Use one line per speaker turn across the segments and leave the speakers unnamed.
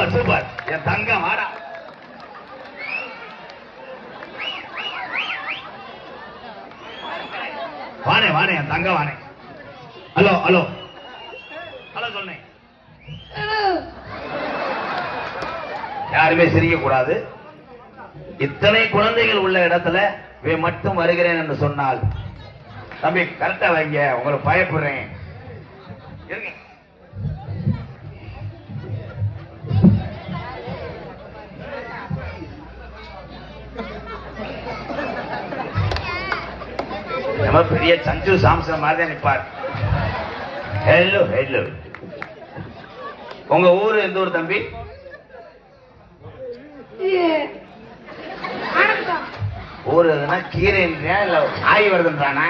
Super super என் தங்கம் வாடா. வானே வானே என் தங்க வானே. ஹலோ ஹலோ ஹலோ சொன்னேன். யாருமே சிரிக்க கூடாது. இத்தனை குழந்தைகள் உள்ள இடத்துல மட்டும் வருகிறேன் என்று சொன்னால் தம்பி கரெக்டா வைங்க. உங்களை பயப்படுறேன். நம்ம பெரிய சஞ்சு சாம்சன் மாதிரி தான் நிப்பார். Hello hello. உங்க ஊரு எந்த ஊர் தம்பி? ஊரு எதுனா கீரைன்றியா இல்ல ஆய் வருதுன்றானா?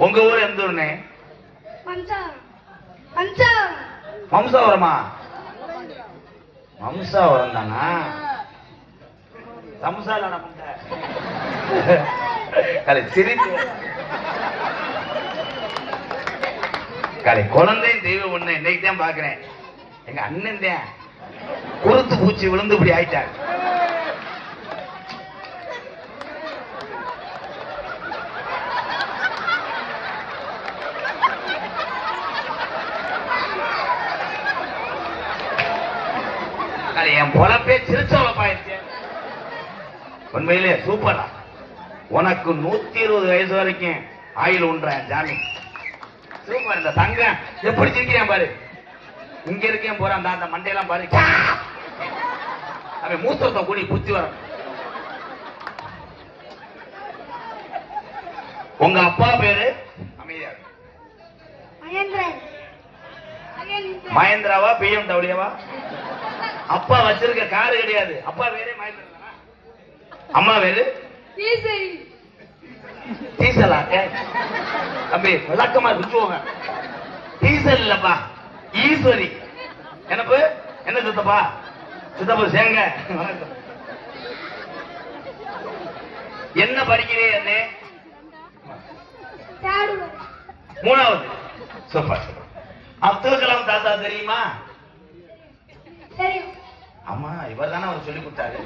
உங்க ஊர் எந்த ஊர்னே? வம்சாவரமா? வம்சாவரம் தானா? சம்சால சிரிப்பு குழந்தையும் தெய்வம் ஒண்ணு இன்னைக்கு தான் பாக்குறேன். எங்க அண்ணன் தான் குருத்து பூச்சி விழுந்து இப்படி ஆயிட்டாங்க. என் பொழப்பே சிரிச்சவளப்பாயிருச்சு. உண்மையிலே சூப்பரா. உனக்கு 120 வயசு வரைக்கும் ஆயுள் உண்றேன் ஜாமி. சூப்பர். இந்த தங்கம் எப்படி சிரிக்கிறேன் பாரு. இங்க இருக்கேன் போறான் அந்த மண்டையெல்லாம் பாரு. அவன் மூத்தத்தை கூடி புத்தி வர. உங்க அப்பா பேரு? அமைதியா. மகேந்திராவா BMW? அப்பா வச்சிருக்க காரு கிடையாது. அப்பா வேறே மகேந்திரா. அம்மா வேறு டீசலா? தம்பி விளக்கமா குச்சுவோங்க. டீசல் இல்லப்பா, ஈஸ்வரி. எனக்கு என்ன சித்தப்பா? சித்தப்பா சேங்க. என்ன படிக்கிறே? என்ன 3வது. சூப்பர். அப்துல் கலாம் தாத்தா தெரியுமா? ஆமா, இவர் தானே அவர் சொல்லி கொடுத்தாரு.